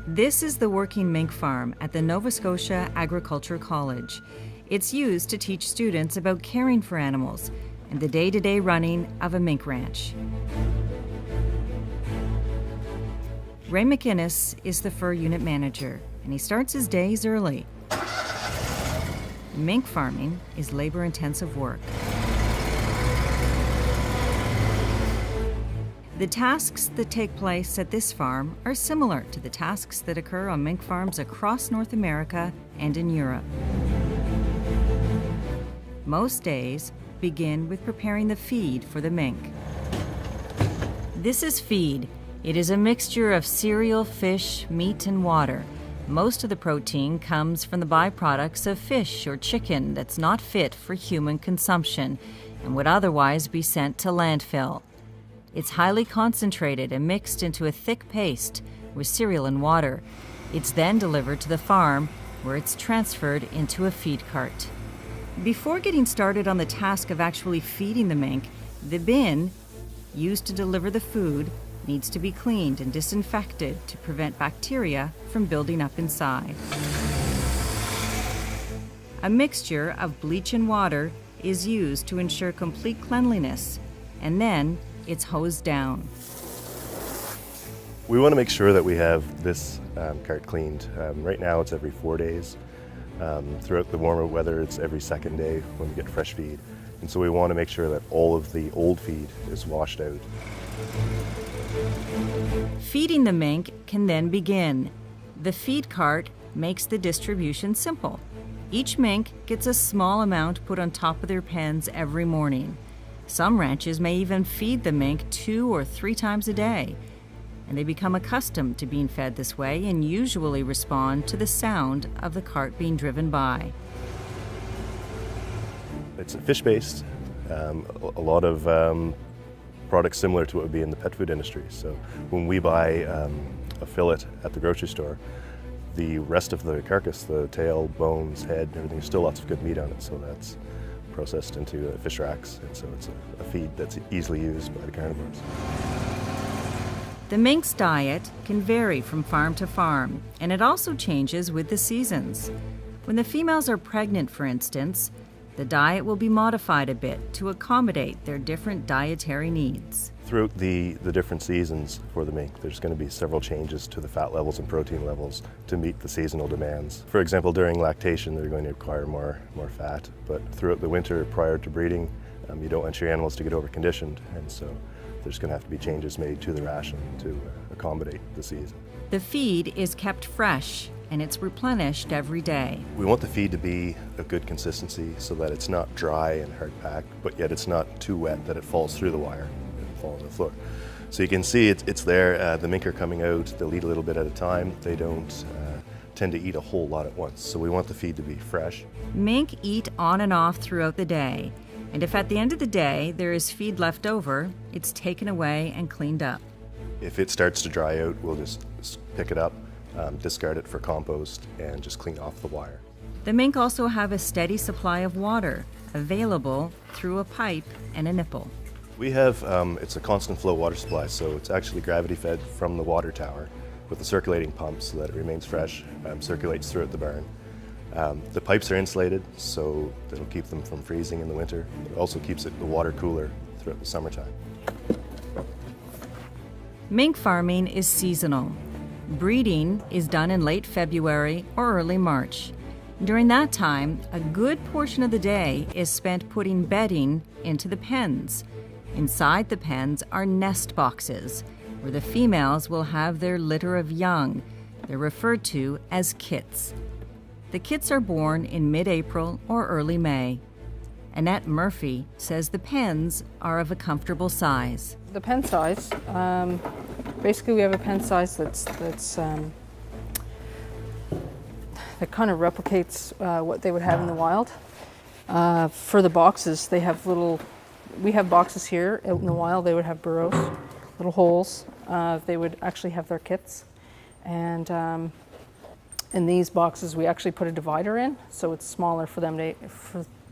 This is the working mink farm at the Nova Scotia Agriculture College. It's used to teach students about caring for animals and the day-to-day running of a mink ranch. Ray McInnes is the fur unit manager, and he starts his days early. Mink farming is labor-intensive work. The tasks that take place at this farm are similar to the tasks that occur on mink farms across North America and in Europe. Most days begin with preparing the feed for the mink. This is feed. It is a mixture of cereal, fish, meat, and water. Most of the protein comes from the byproducts of fish or chicken that's not fit for human consumption and would otherwise be sent to landfill. It's highly concentrated and mixed into a thick paste with cereal and water. It's then delivered to the farm, where it's transferred into a feed cart. Before getting started on the task of actually feeding the mink, the bin used to deliver the food needs to be cleaned and disinfected to prevent bacteria from building up inside. A mixture of bleach and water is used to ensure complete cleanliness, and then it's hosed down. We want to make sure that we have this cart cleaned. Right now it's every 4 days. Throughout the warmer weather it's every second day when we get fresh feed. And so we want to make sure that all of the old feed is washed out. Feeding the mink can then begin. The feed cart makes the distribution simple. Each mink gets a small amount put on top of their pens every morning. Some ranches may even feed the mink 2 or 3 times a day, and they become accustomed to being fed this way and usually respond to the sound of the cart being driven by. It's fish-based, a lot of products similar to what would be in the pet food industry. So when we buy a fillet at the grocery store, the rest of the carcass, the tail, bones, head, everything, there's still lots of good meat on it, so that's processed into fish racks, and so it's a feed that's easily used by the carnivores. The mink's diet can vary from farm to farm, and it also changes with the seasons. When the females are pregnant, for instance, the diet will be modified a bit to accommodate their different dietary needs. Throughout the different seasons for the mink, there's going to be several changes to the fat levels and protein levels to meet the seasonal demands. For example, during lactation, they're going to require more fat, but throughout the winter prior to breeding, you don't want your animals to get over-conditioned, and so there's going to have to be changes made to the ration to accommodate the season. The feed is kept fresh, and it's replenished every day. We want the feed to be a good consistency so that it's not dry and hard-packed, but yet it's not too wet that it falls through the wire and falls on the floor. So you can see it's there. The mink are coming out. They'll eat a little bit at a time. They don't tend to eat a whole lot at once, so we want the feed to be fresh. Mink eat on and off throughout the day, and if at the end of the day there is feed left over, it's taken away and cleaned up. If it starts to dry out, we'll just pick it up, discard it for compost, and just clean off the wire. The mink also have a steady supply of water available through a pipe and a nipple. We have, it's a constant flow water supply, so it's actually gravity fed from the water tower with a circulating pump so that it remains fresh, circulates throughout the barn. The pipes are insulated, so it'll keep them from freezing in the winter. It also keeps the water cooler throughout the summertime. Mink farming is seasonal. Breeding is done in late February or early March. During that time, a good portion of the day is spent putting bedding into the pens. Inside the pens are nest boxes, where the females will have their litter of young. They're referred to as kits. The kits are born in mid-April or early May. Annette Murphy says the pens are of a comfortable size. The pen size, basically we have a pen size that kind of replicates what they would have in the wild. For the boxes, we have boxes here out in the wild. They would have burrows, little holes. They would actually have their kits. And in these boxes, we actually put a divider in, so it's smaller for them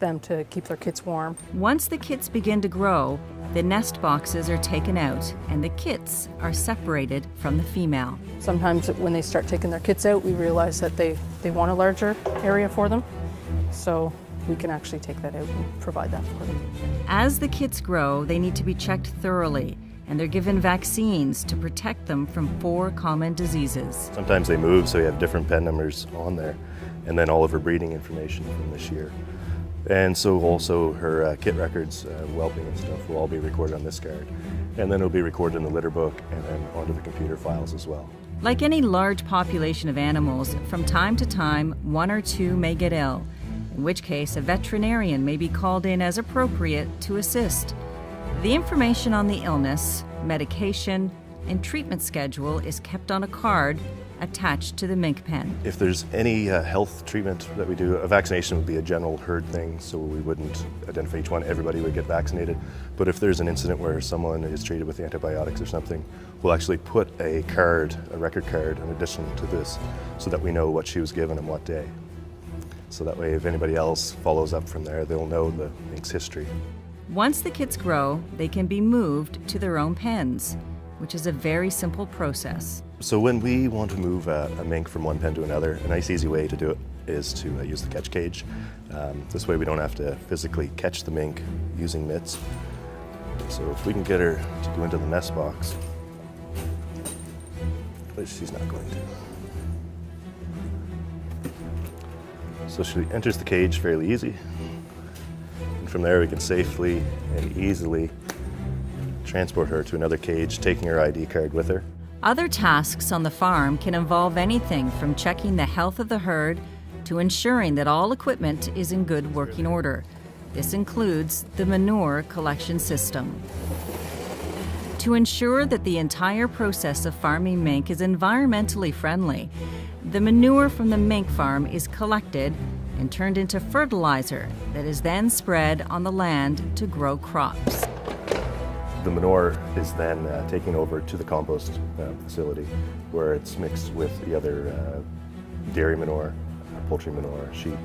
them to keep their kits warm. Once the kits begin to grow, the nest boxes are taken out and the kits are separated from the female. Sometimes when they start taking their kits out, we realize that they want a larger area for them. So we can actually take that out and provide that for them. As the kits grow, they need to be checked thoroughly, and they're given vaccines to protect them from 4 common diseases. Sometimes they move, so we have different pen numbers on there, and then all of her breeding information from this year. And so also her kit records, whelping and stuff, will all be recorded on this card. And then it'll be recorded in the litter book and then onto the computer files as well. Like any large population of animals, from time to time, 1 or 2 may get ill, in which case a veterinarian may be called in as appropriate to assist. The information on the illness, medication, and treatment schedule is kept on a card attached to the mink pen. If there's any health treatment that we do, a vaccination would be a general herd thing, so we wouldn't identify each one. Everybody would get vaccinated. But if there's an incident where someone is treated with antibiotics or something, we'll actually put a card, a record card, in addition to this, so that we know what she was given and what day. So that way, if anybody else follows up from there, they'll know the mink's history. Once the kits grow, they can be moved to their own pens, which is a very simple process. So when we want to move a mink from one pen to another, a nice easy way to do it is to use the catch cage. This way we don't have to physically catch the mink using mitts. So if we can get her to go into the nest box, which she's not going to. So she enters the cage fairly easy. And from there we can safely and easily transport her to another cage, taking her ID card with her. Other tasks on the farm can involve anything from checking the health of the herd to ensuring that all equipment is in good working order. This includes the manure collection system. To ensure that the entire process of farming mink is environmentally friendly, the manure from the mink farm is collected and turned into fertilizer that is then spread on the land to grow crops. The manure is then taken over to the compost facility where it's mixed with the other dairy manure, poultry manure, sheep,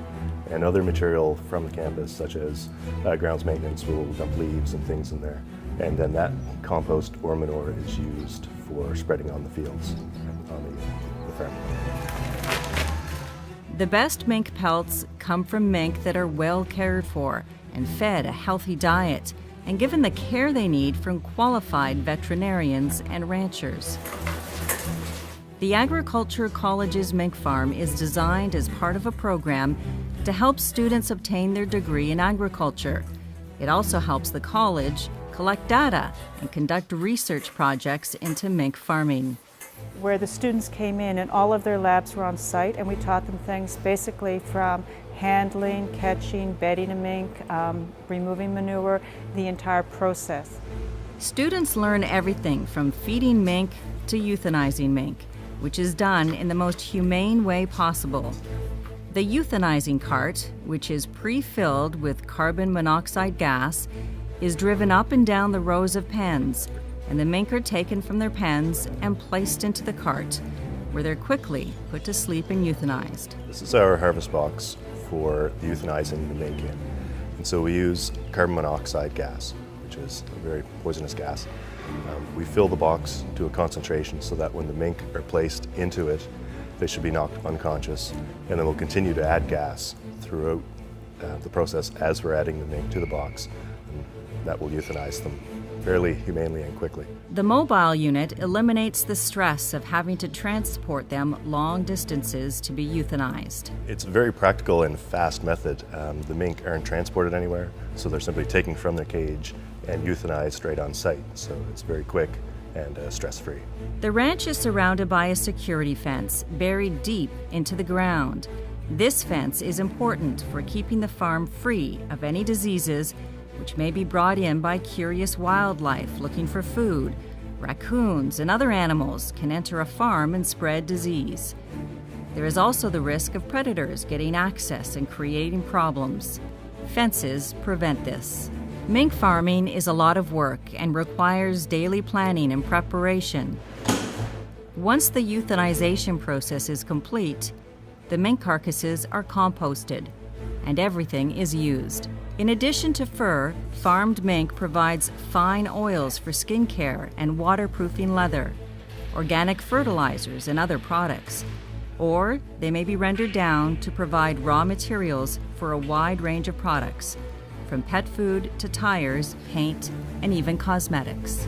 and other material from the campus such as grounds maintenance will dump leaves and things in there. And then that compost or manure is used for spreading on the fields on the farm. The best mink pelts come from mink that are well cared for and fed a healthy diet and given the care they need from qualified veterinarians and ranchers. The Agriculture College's mink farm is designed as part of a program to help students obtain their degree in agriculture. It also helps the college collect data and conduct research projects into mink farming. Where the students came in and all of their labs were on site, and we taught them things basically from handling, catching, bedding a mink, removing manure, the entire process. Students learn everything from feeding mink to euthanizing mink, which is done in the most humane way possible. The euthanizing cart, which is pre-filled with carbon monoxide gas, is driven up and down the rows of pens, and the mink are taken from their pens and placed into the cart, where they're quickly put to sleep and euthanized. This is our harvest box for the euthanizing the mink in. And so we use carbon monoxide gas, which is a very poisonous gas. We fill the box to a concentration so that when the mink are placed into it, they should be knocked unconscious. And then we'll continue to add gas throughout the process as we're adding the mink to the box. And that will euthanize them fairly humanely and quickly. The mobile unit eliminates the stress of having to transport them long distances to be euthanized. It's a very practical and fast method. The mink aren't transported anywhere, so they're simply taken from their cage and euthanized right on site. So it's very quick and stress-free. The ranch is surrounded by a security fence buried deep into the ground. This fence is important for keeping the farm free of any diseases which may be brought in by curious wildlife looking for food. Raccoons and other animals can enter a farm and spread disease. There is also the risk of predators getting access and creating problems. Fences prevent this. Mink farming is a lot of work and requires daily planning and preparation. Once the euthanization process is complete, the mink carcasses are composted, and everything is used. In addition to fur, farmed mink provides fine oils for skincare and waterproofing leather, organic fertilizers and other products, or they may be rendered down to provide raw materials for a wide range of products, from pet food to tires, paint, and even cosmetics.